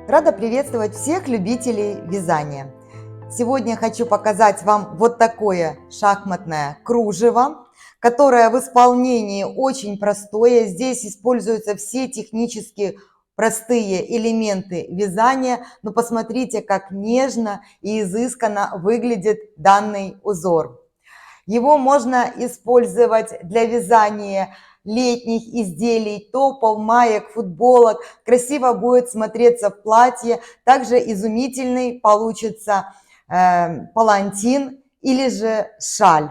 Рада приветствовать всех любителей вязания. Сегодня хочу показать вам вот такое шахматное кружево, которое в исполнении очень простое. Здесь используются все технически простые элементы вязания, но посмотрите, как нежно и изысканно выглядит данный узор. Его можно использовать для вязания летних изделий, топов, маек, футболок. Красиво будет смотреться в платье. Также изумительный получится палантин или же шаль.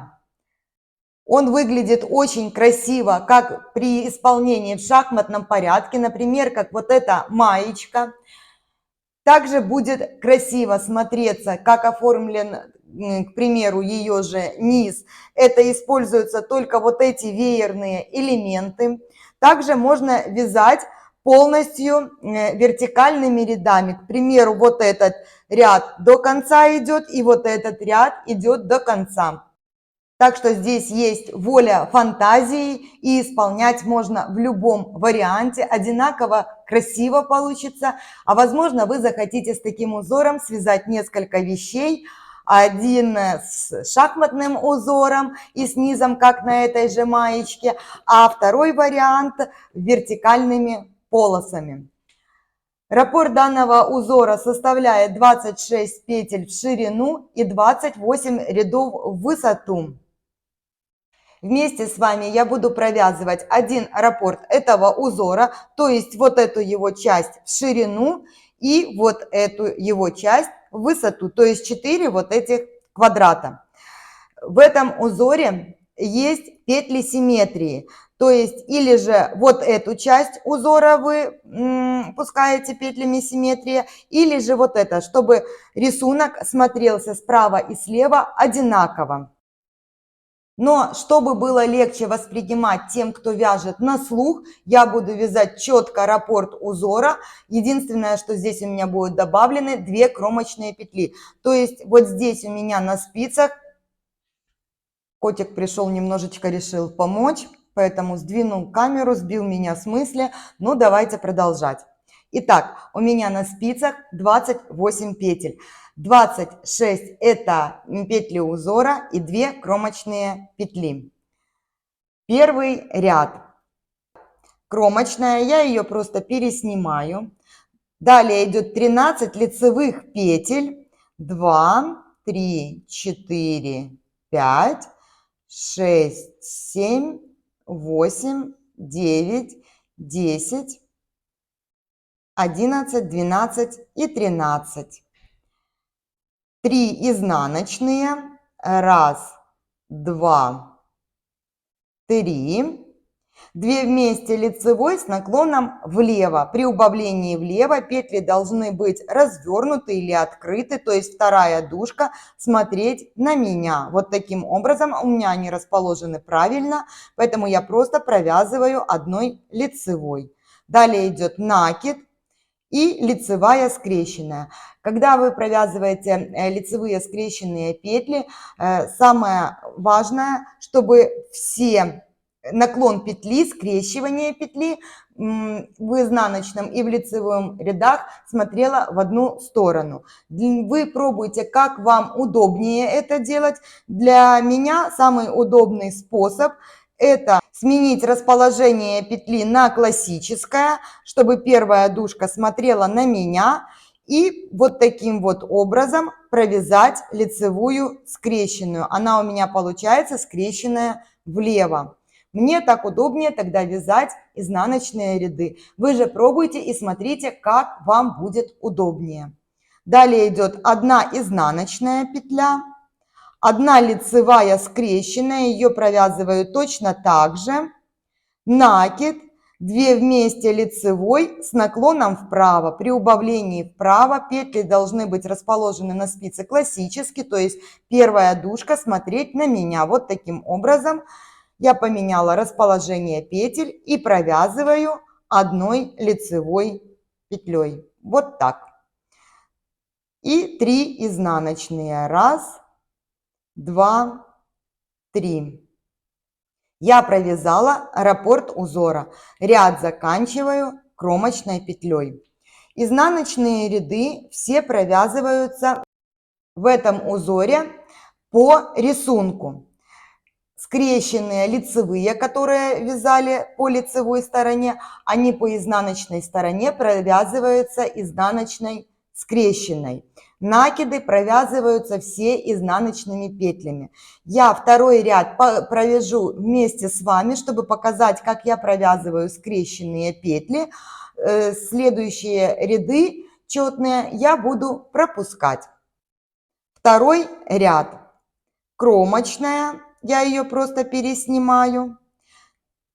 Он выглядит очень красиво, как при исполнении в шахматном порядке, например, как вот эта маечка. Также будет красиво смотреться, как оформлен, к примеру, ее же низ. Это используются только вот эти веерные элементы. Также можно вязать полностью вертикальными рядами. К примеру, вот этот ряд до конца идет, и вот этот ряд идет до конца. Так что здесь есть воля фантазии, и исполнять можно в любом варианте. Одинаково красиво получится. А возможно, вы захотите с таким узором связать несколько вещей. Один с шахматным узором и с низом, как на этой же маечке, а второй вариант вертикальными полосами. Раппорт данного узора составляет 26 петель в ширину и 28 рядов в высоту. Вместе с вами я буду провязывать один раппорт этого узора, то есть вот эту его часть в ширину и вот эту его часть в высоту, то есть 4 вот этих квадрата. В этом узоре есть петли симметрии, то есть или же вот эту часть узора вы пускаете петлями симметрии, или же вот это, чтобы рисунок смотрелся справа и слева одинаково. Но чтобы было легче воспринимать тем, кто вяжет на слух, я буду вязать четко раппорт узора. Единственное, что здесь у меня будут добавлены 2 кромочные петли. То есть вот здесь у меня на спицах, котик пришел немножечко, решил помочь, поэтому сдвинул камеру, сбил меня с мысли. Ну, давайте продолжать. Итак, у меня на спицах 28 петель. 26 это петли узора и 2 кромочные петли. Первый ряд. Кромочная, я ее просто переснимаю. Далее идет 13 лицевых петель. 2, 3, 4, 5, 6, 7, 8, 9, 10, 11, 12 и 13. 3 изнаночные. 1, 2, 3. 2 вместе лицевой с наклоном влево. При убавлении влево петли должны быть развернуты или открыты, то есть вторая дужка смотреть на меня. Вот таким образом у меня они расположены правильно, поэтому я просто провязываю одной лицевой. Далее идет накид и лицевая скрещенная. Когда вы провязываете лицевые скрещенные петли, самое важное, чтобы все наклон петли, скрещивание петли в изнаночном и в лицевом рядах смотрела в одну сторону. Вы пробуйте, как вам удобнее это делать. Для меня самый удобный способ – это сменить расположение петли на классическое, чтобы первая дужка смотрела на меня, и вот таким вот образом провязать лицевую скрещенную. Она у меня получается скрещенная влево. Мне так удобнее тогда вязать изнаночные ряды. Вы же пробуйте и смотрите, как вам будет удобнее. Далее идет 1 изнаночная петля, 1 лицевая скрещенная, ее провязываю точно так же. Накид, 2 вместе лицевой с наклоном вправо. При убавлении вправо петли должны быть расположены на спице классически, то есть первая дужка смотреть на меня. Вот таким образом я поменяла расположение петель и провязываю 1 лицевой петлей. Вот так. И 3 изнаночные. 1, 2, 3. Я провязала раппорт узора. Ряд заканчиваю кромочной петлей. Изнаночные ряды все провязываются в этом узоре по рисунку. Скрещенные лицевые, которые вязали по лицевой стороне, они по изнаночной стороне провязываются изнаночной скрещенной. Накиды провязываются все изнаночными петлями. Я второй ряд провяжу вместе с вами, чтобы показать, как я провязываю скрещенные петли. Следующие ряды четные я буду пропускать. Второй ряд. Кромочная. Я ее просто переснимаю.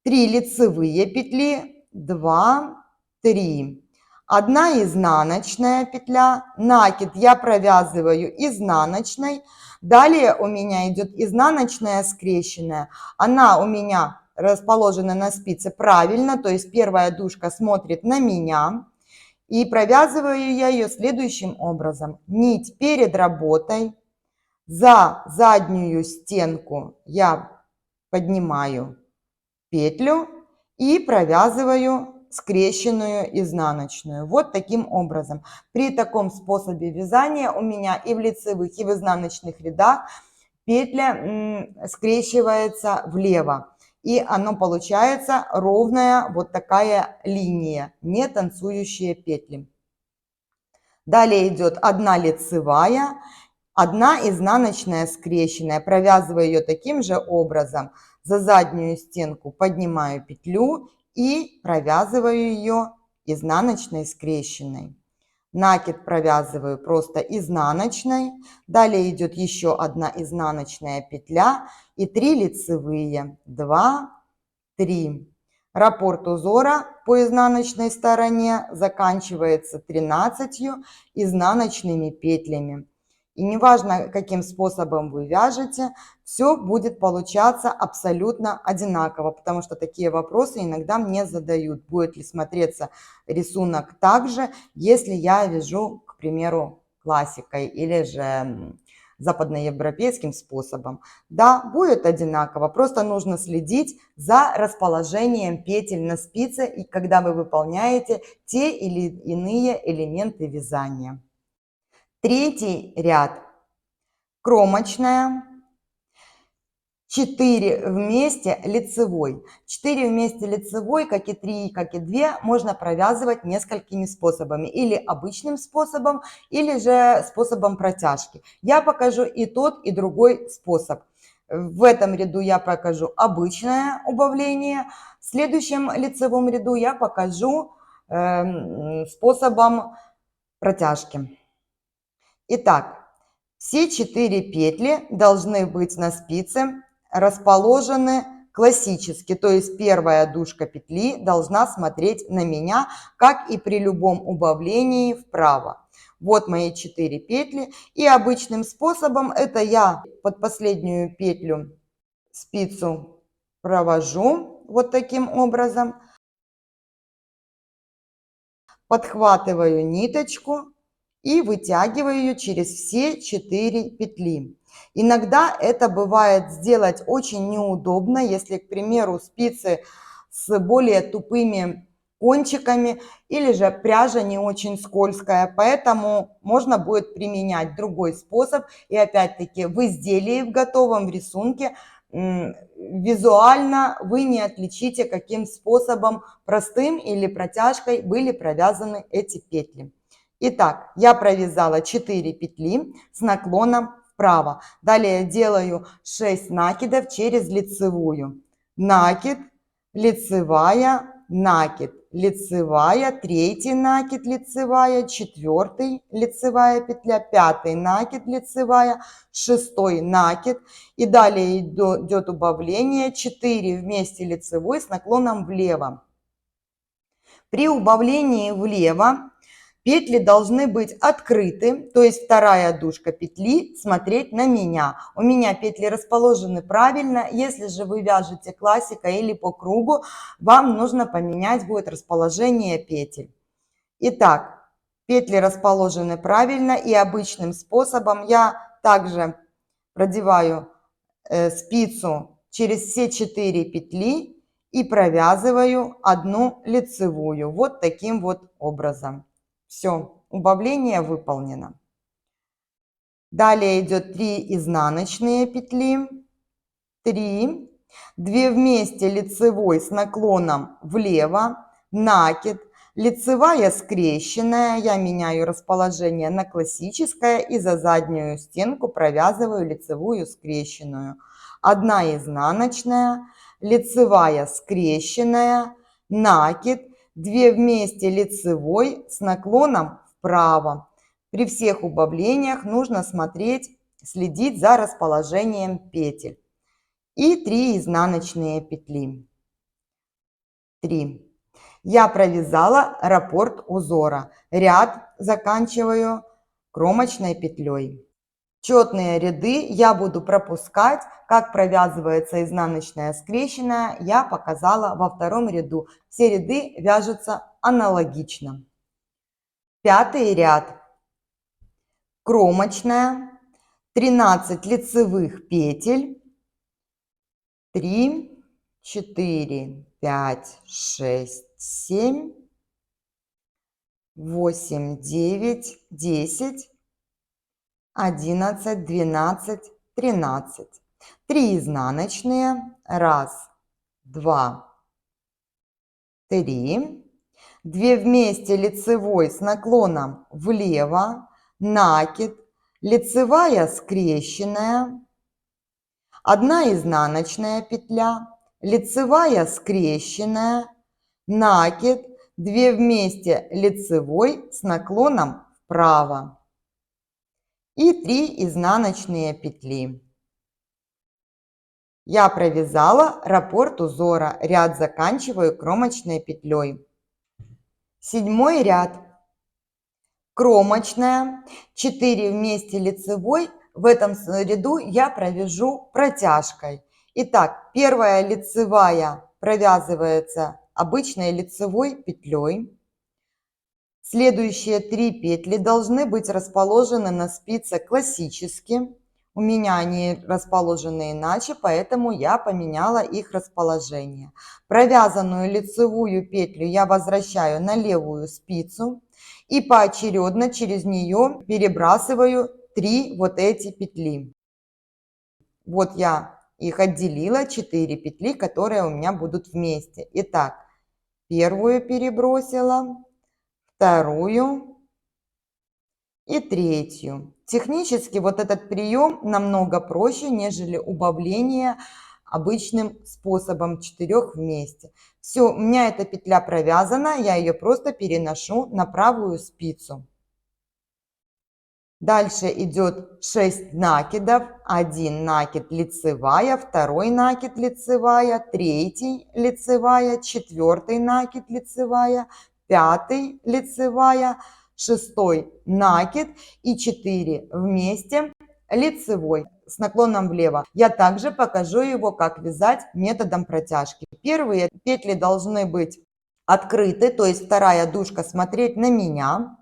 3 лицевые петли, 2, 3. Одна изнаночная петля, накид я провязываю изнаночной. Далее у меня идет изнаночная скрещенная. Она у меня расположена на спице правильно, то есть первая дужка смотрит на меня. И провязываю я ее следующим образом. Нить перед работой. За заднюю стенку я поднимаю петлю и провязываю скрещенную изнаночную. Вот таким образом. При таком способе вязания у меня и в лицевых, и в изнаночных рядах петля скрещивается влево. И оно получается ровная вот такая линия, не танцующие петли. Далее идет одна лицевая. Одна изнаночная скрещенная, провязываю ее таким же образом. За заднюю стенку поднимаю петлю и провязываю ее изнаночной скрещенной. Накид провязываю просто изнаночной. Далее идет еще одна изнаночная петля и 3 лицевые. 2, 3. Раппорт узора по изнаночной стороне заканчивается 13 изнаночными петлями. И неважно, каким способом вы вяжете, все будет получаться абсолютно одинаково, потому что такие вопросы иногда мне задают. Будет ли смотреться рисунок так же, если я вяжу, к примеру, классикой или же западноевропейским способом. Да, будет одинаково, просто нужно следить за расположением петель на спице, и когда вы выполняете те или иные элементы вязания. Третий ряд. Кромочная. 4 вместе лицевой. 4 вместе лицевой, как и 3, как и 2, можно провязывать несколькими способами. Или обычным способом, или же способом протяжки. Я покажу и тот, и другой способ. В этом ряду я покажу обычное убавление. В следующем лицевом ряду я покажу способом протяжки. Итак, все 4 петли должны быть на спице расположены классически, то есть первая дужка петли должна смотреть на меня, как и при любом убавлении вправо. Вот мои 4 петли, и обычным способом это я под последнюю петлю спицу провожу вот таким образом, подхватываю ниточку и вытягиваю ее через все 4 петли. Иногда это бывает сделать очень неудобно, если, к примеру, спицы с более тупыми кончиками или же пряжа не очень скользкая, поэтому можно будет применять другой способ. И опять-таки в изделии, в готовом, в рисунке, визуально вы не отличите, каким способом, простым или протяжкой, были провязаны эти петли. Итак, я провязала 4 петли с наклоном вправо. Далее делаю 6 накидов через лицевую. Накид, лицевая, накид, лицевая, третий накид, лицевая, четвертый, лицевая петля, пятый накид, лицевая, шестой накид. И далее идет убавление 4 вместе лицевой с наклоном влево. При убавлении влево петли должны быть открыты, то есть вторая дужка петли смотреть на меня. У меня петли расположены правильно. Если же вы вяжете классикой или по кругу, вам нужно поменять будет расположение петель. Итак, петли расположены правильно, и обычным способом я также продеваю спицу через все 4 петли и провязываю одну лицевую вот таким вот образом. Все, убавление выполнено. Далее идет 3 изнаночные петли, 3, 2 вместе лицевой с наклоном влево, накид, лицевая скрещенная, я меняю расположение на классическое и за заднюю стенку провязываю лицевую скрещенную. 1 изнаночная, лицевая скрещенная, накид, 2 вместе лицевой с наклоном вправо. При всех убавлениях нужно смотреть, следить за расположением петель. И 3 изнаночные петли. 3. Я провязала раппорт узора. Ряд заканчиваю кромочной петлей. Четные ряды я буду пропускать. Как провязывается изнаночная скрещенная, я показала во втором ряду. Все ряды вяжутся аналогично. 5 ряд. Кромочная, 13 лицевых петель, 3, 4, 5, 6, 7, 8, 9, 10, 11, 12, 13. 3 изнаночные, 1, 2, 3, 2 вместе лицевой с наклоном влево, накид, лицевая скрещенная, 1 изнаночная петля, лицевая скрещенная, накид, 2 вместе лицевой с наклоном вправо и 3 изнаночные петли. Я провязала раппорт узора, ряд заканчиваю кромочной петлей. 7 ряд. Кромочная, 4 вместе лицевой, в этом ряду я провяжу протяжкой. Итак, первая лицевая провязывается обычной лицевой петлей. Следующие 3 петли должны быть расположены на спице классически. У меня они расположены иначе, поэтому я поменяла их расположение. Провязанную лицевую петлю я возвращаю на левую спицу и поочередно через нее перебрасываю 3 вот эти петли. Вот я их отделила, 4 петли, которые у меня будут вместе. Итак, первую перебросила, вторую и третью. Технически вот этот прием намного проще, нежели убавление обычным способом 4 вместе. Все, у меня эта петля провязана, я ее просто переношу на правую спицу. Дальше идет 6 накидов, 1 накид лицевая, 2 накид лицевая, 3 лицевая, 4 накид лицевая, 5 лицевая, 6 накид и 4 вместе лицевой с наклоном влево. Я также покажу его, как вязать методом протяжки. Первые петли должны быть открыты, то есть вторая дужка смотреть на меня.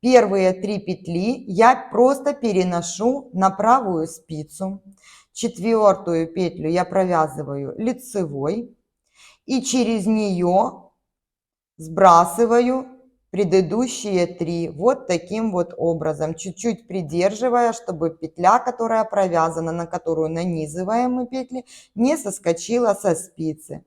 Первые 3 петли я просто переношу на правую спицу. 4 петлю я провязываю лицевой и через нее сбрасываю предыдущие 3 вот таким вот образом, чуть-чуть придерживая, чтобы петля, которая провязана, на которую нанизываем мы петли, не соскочила со спицы.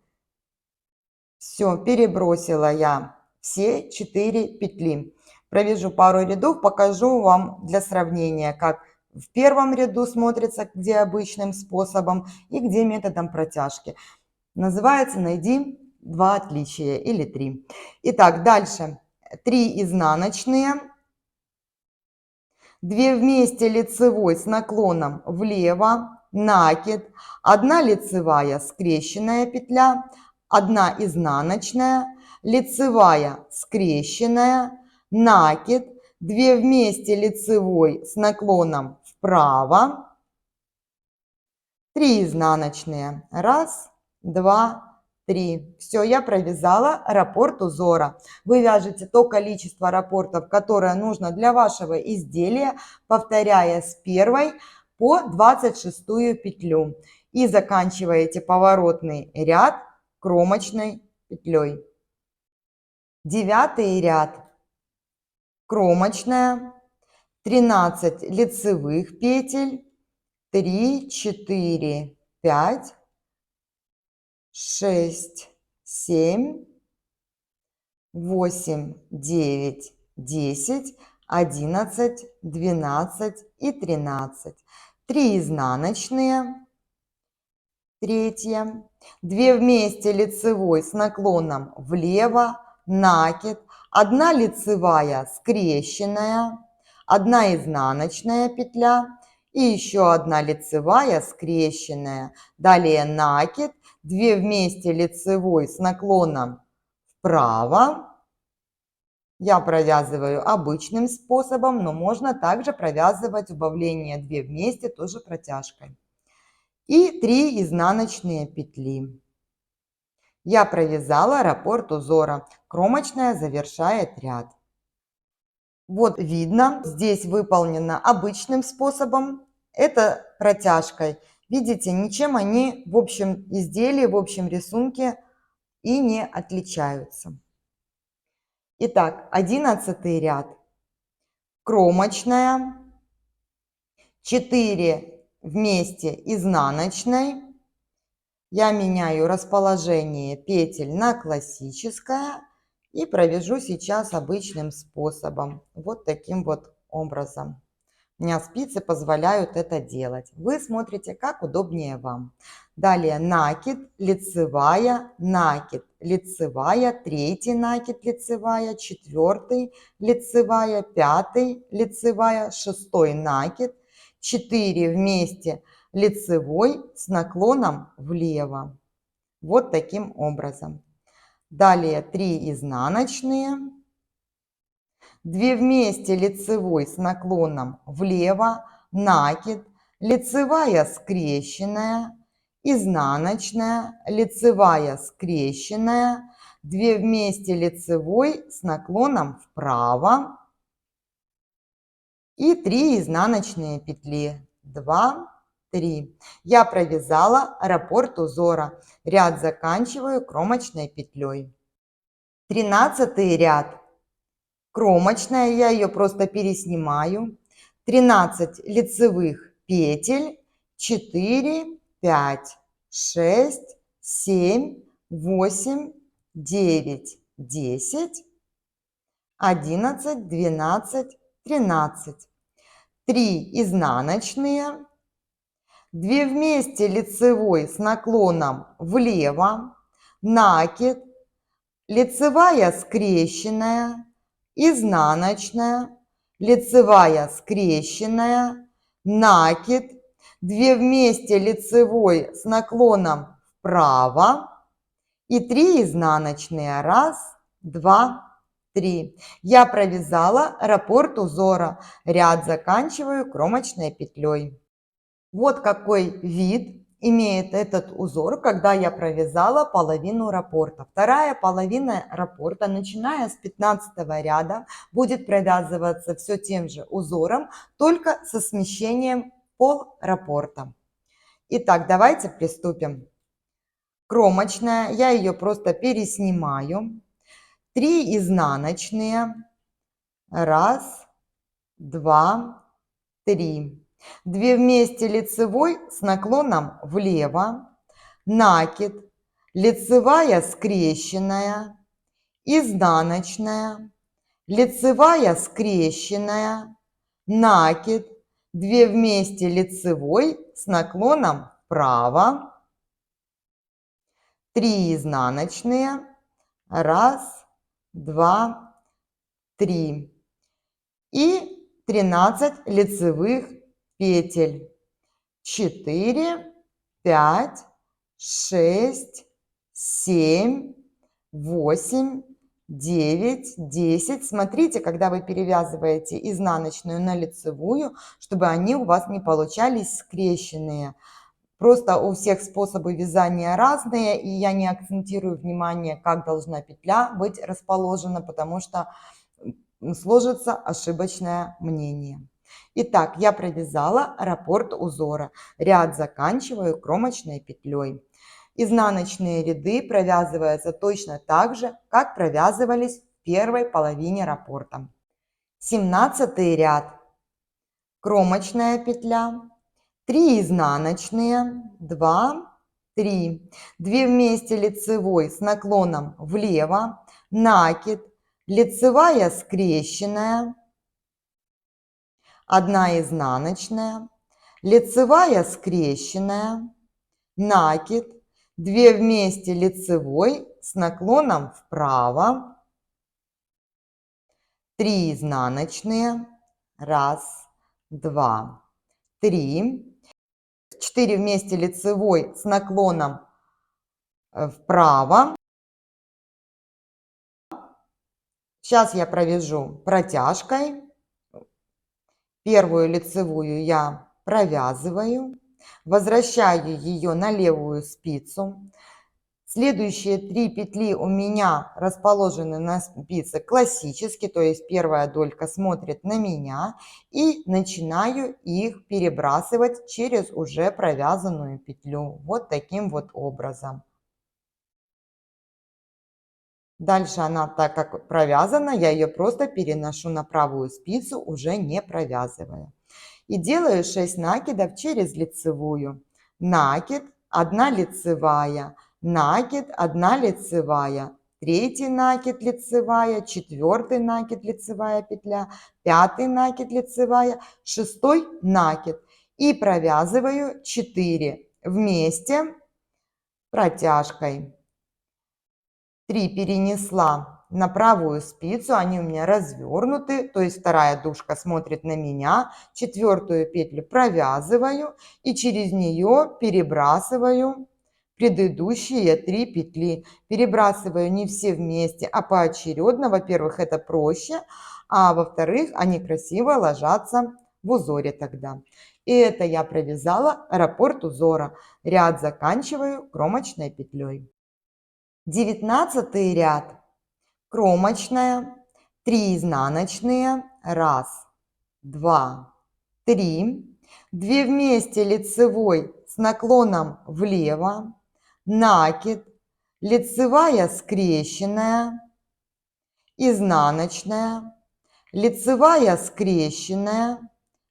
Все, перебросила я все 4 петли. Провяжу пару рядов, покажу вам для сравнения, как в первом ряду смотрится, где обычным способом и где методом протяжки. Называется «Найди 2 отличия» или 3. Итак, дальше 3 изнаночные, 2 вместе лицевой с наклоном влево, накид, 1 лицевая скрещенная петля, 1 изнаночная, лицевая скрещенная, накид, 2 вместе лицевой с наклоном вправо, 3 изнаночные, 1, 2, 3. Все, я провязала раппорт узора. Вы вяжете то количество раппортов, которое нужно для вашего изделия, повторяя с 1 по 26 петлю. И заканчиваете поворотный ряд кромочной петлей. 9 ряд. кромочная, 13 лицевых петель, 3, 4, 5, 6, 7, 8, 9, 10, 11, 12 и 13. 3 изнаночные, третья, 2 вместе лицевой с наклоном влево, накид, 1 лицевая скрещенная, 1 изнаночная петля и еще 1 лицевая скрещенная. Далее накид, 2 вместе лицевой с наклоном вправо. Я провязываю обычным способом, но можно также провязывать убавление 2 вместе, тоже протяжкой. И 3 изнаночные петли. Я провязала раппорт узора. Кромочная завершает ряд. Вот видно, здесь выполнено обычным способом, это протяжкой. Видите, ничем они в общем изделии, в общем рисунке и не отличаются. Итак, 11 ряд. Кромочная, 4 вместе изнаночной. Я меняю расположение петель на классическое и провяжу сейчас обычным способом. Вот таким вот образом. У меня спицы позволяют это делать. Вы смотрите, как удобнее вам. Далее накид, лицевая, накид, лицевая, 3 накид, лицевая, 4 лицевая, 5 лицевая, 6 накид, 4 вместе лицевой с наклоном влево. Вот таким образом. Далее 3 изнаночные, 2 вместе лицевой с наклоном влево, накид, лицевая скрещенная, изнаночная, лицевая скрещенная, 2 вместе лицевой с наклоном вправо и 3 изнаночные петли. 2, 3. Я провязала раппорт узора. Ряд заканчиваю кромочной петлей. 13 ряд. Кромочная, я ее просто переснимаю. 13 лицевых петель, 4, 5, 6, 7, 8, 9, 10, 11, 12, 13. 3 изнаночные, 2 вместе лицевой с наклоном влево, накид, лицевая скрещенная, изнаночная, лицевая скрещенная, накид, 2 вместе лицевой с наклоном вправо и 3 изнаночные. 1, 2, 3. Я провязала раппорт узора. Ряд заканчиваю кромочной петлей. Вот какой вид имеет этот узор, когда я провязала половину раппорта. Вторая половина раппорта, начиная с 15 ряда, будет провязываться все тем же узором, только со смещением пол раппорта. Итак, давайте приступим. Кромочная, я ее просто переснимаю. 3 изнаночные. 1, 2, 3. 2 вместе лицевой с наклоном влево, накид, лицевая скрещенная, изнаночная, лицевая скрещенная, накид, 2 вместе лицевой с наклоном вправо, 3 изнаночные, 1, 2, 3 и 13 лицевых петель. 4, 5, 6, 7, 8, 9, 10. Смотрите, когда вы перевязываете изнаночную на лицевую, чтобы они у вас не получались скрещенные. Просто у всех способы вязания разные, и я не акцентирую внимание, как должна петля быть расположена, потому что сложится ошибочное мнение. Итак, я провязала раппорт узора. Ряд заканчиваю кромочной петлей. Изнаночные ряды провязываются точно так же, как провязывались в первой половине раппорта. 17 ряд, кромочная петля, 3 изнаночные, 2, 3, 2 вместе лицевой с наклоном влево, накид, лицевая скрещенная, 1 изнаночная, лицевая скрещенная, накид, 2 вместе лицевой с наклоном вправо, 3 изнаночные, 1, 2, 3, 4 вместе лицевой с наклоном вправо. Сейчас я провяжу протяжкой. Первую лицевую я провязываю, возвращаю ее на левую спицу. Следующие 3 петли у меня расположены на спице классически, то есть первая долька смотрит на меня, и начинаю их перебрасывать через уже провязанную петлю. Вот таким вот образом. Дальше она, так как провязана, я ее просто переношу на правую спицу, уже не провязывая. И делаю 6 накидов через лицевую. Накид, 1 лицевая, накид, 1 лицевая, 3 накид лицевая, 4 накид лицевая петля, 5 накид лицевая, 6 накид. И провязываю 4 вместе протяжкой. 3 перенесла на правую спицу, они у меня развернуты, то есть вторая дужка смотрит на меня, 4 петлю провязываю и через нее перебрасываю предыдущие 3 петли. Перебрасываю не все вместе, а поочередно. Во-первых, это проще, а во-вторых, они красиво ложатся в узоре тогда. И это я провязала раппорт узора. Ряд заканчиваю кромочной петлей. 19 ряд, кромочная, 3 изнаночные, 1, 2, 3, 2 вместе лицевой с наклоном влево, накид, лицевая скрещенная, изнаночная, лицевая скрещенная,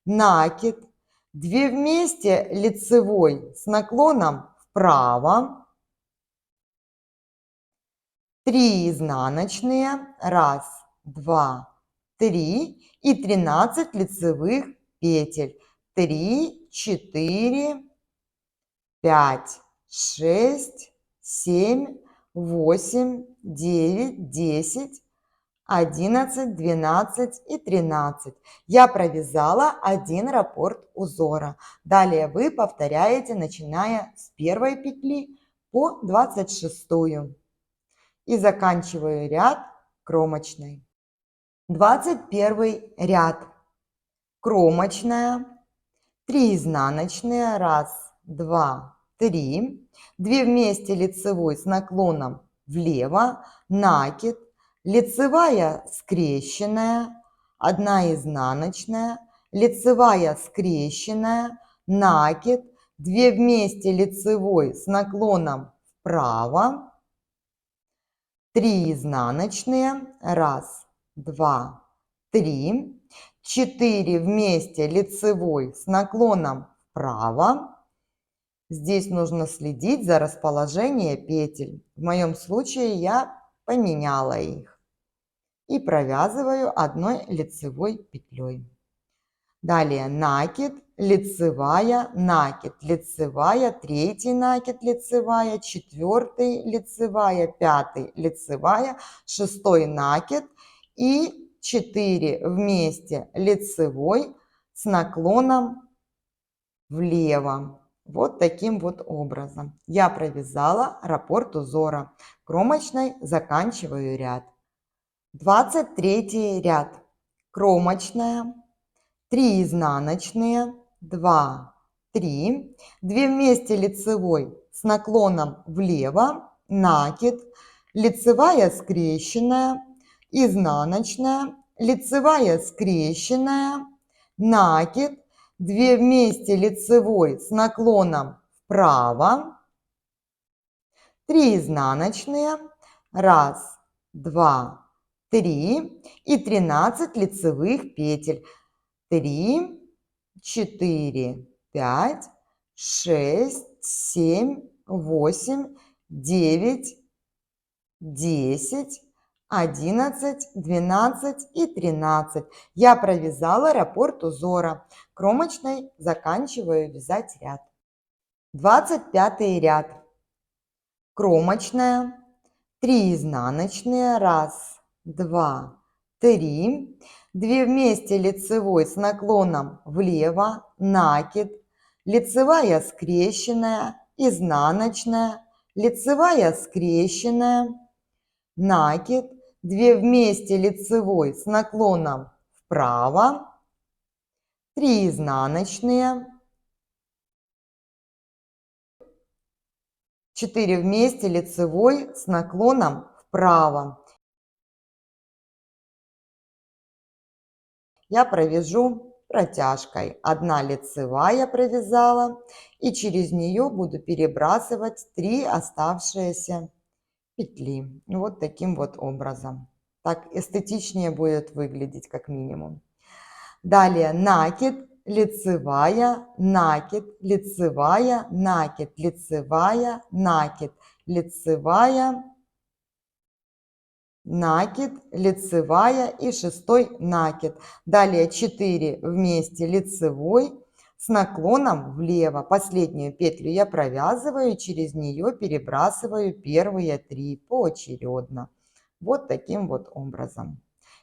накид, 2 вместе лицевой с наклоном вправо, 3 изнаночные, 1, 2, 3 и 13 лицевых петель. 3, 4, 5, 6, 7, 8, 9, 10, 11, 12 и 13. Я провязала 1 раппорт узора. Далее вы повторяете, начиная с 1 петли по 26. И заканчиваю ряд кромочной. 21 ряд, кромочная, 3 изнаночные, 1, 2, 3, 2 вместе лицевой с наклоном влево, накид, лицевая скрещенная, 1 изнаночная, лицевая скрещенная, накид, 2 вместе лицевой с наклоном вправо, 3 изнаночные, 1, 2, 3, 4 вместе лицевой с наклоном вправо. Здесь нужно следить за расположением петель. В моем случае я поменяла их. И провязываю 1 лицевой петлей. Далее накид, лицевая, накид, лицевая, 3 накид, лицевая, 4 лицевая, 5 лицевая, 6 накид и 4 вместе лицевой с наклоном влево. Вот таким вот образом. Я провязала раппорт узора. Кромочной заканчиваю ряд. 23 ряд, кромочная, 3 изнаночные, 2, 3, 2 вместе лицевой с наклоном влево, накид, лицевая скрещенная, изнаночная, лицевая скрещенная, накид, 2 вместе лицевой с наклоном вправо, 3 изнаночные, 1, 2, 3 и 13 лицевых петель. 3, 4, 5, 6, 7, 8, 9, 10, 11, 12 и 13. Я провязала раппорт узора. Кромочной заканчиваю вязать ряд. 25 ряд. Кромочная, 3 изнаночные, 1, 2, 3, 2 вместе лицевой с наклоном влево, накид, лицевая скрещенная, изнаночная, лицевая скрещенная, накид, 2 вместе лицевой с наклоном вправо, 3 изнаночные, 4 вместе лицевой с наклоном вправо. Я провяжу протяжкой. 1 лицевая провязала, и через нее буду перебрасывать 3 оставшиеся петли. Вот таким вот образом. Так эстетичнее будет выглядеть как минимум. Далее накид, лицевая, накид, лицевая, накид, лицевая, накид, лицевая, накид, лицевая и 6 накид. Далее 4 вместе лицевой с наклоном влево. Последнюю петлю я провязываю, через нее перебрасываю первые 3 поочередно. Вот таким вот образом.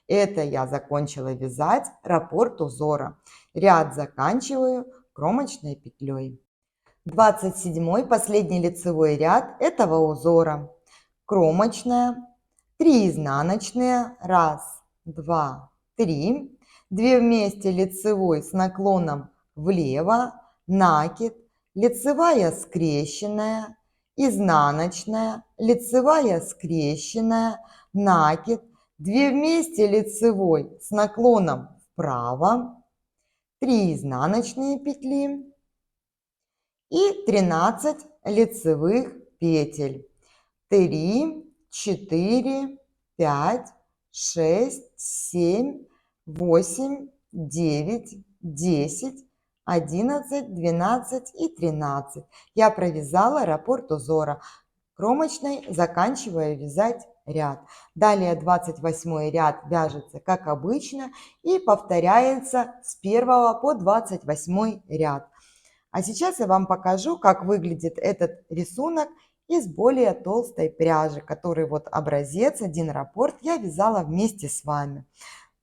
Это я закончила вязать раппорт узора. Ряд заканчиваю кромочной петлей. 27 последний лицевой ряд этого узора. Кромочная, 3 изнаночные, 1, 2, 3, 2 вместе лицевой с наклоном влево, накид, лицевая скрещенная, изнаночная, лицевая скрещенная, накид, 2 вместе лицевой с наклоном вправо, 3 изнаночные петли и 13 лицевых петель. 3, 4, 5, 6, 7, 8, 9, 10, 11, 12 и 13. Я провязала раппорт узора. Кромочной заканчиваю вязать ряд. Далее 28 ряд вяжется как обычно и повторяется с 1 по 28 ряд. А сейчас я вам покажу, как выглядит этот рисунок из более толстой пряжи, который вот образец, один раппорт я вязала вместе с вами.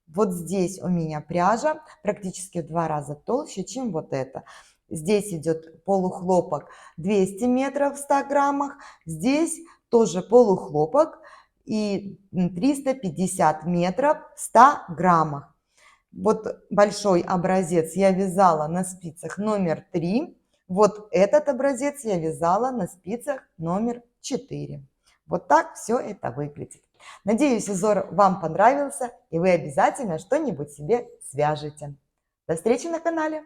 Вот здесь у меня пряжа практически в 2 раза толще, чем вот это. Здесь идет полухлопок 200 метров в 100 граммах, здесь тоже полухлопок и 350 метров в 100 граммах. Вот большой образец я вязала на спицах номер 3. Вот этот образец я вязала на спицах номер 4. Вот так все это выглядит. Надеюсь, узор вам понравился, и вы обязательно что-нибудь себе свяжете. До встречи на канале!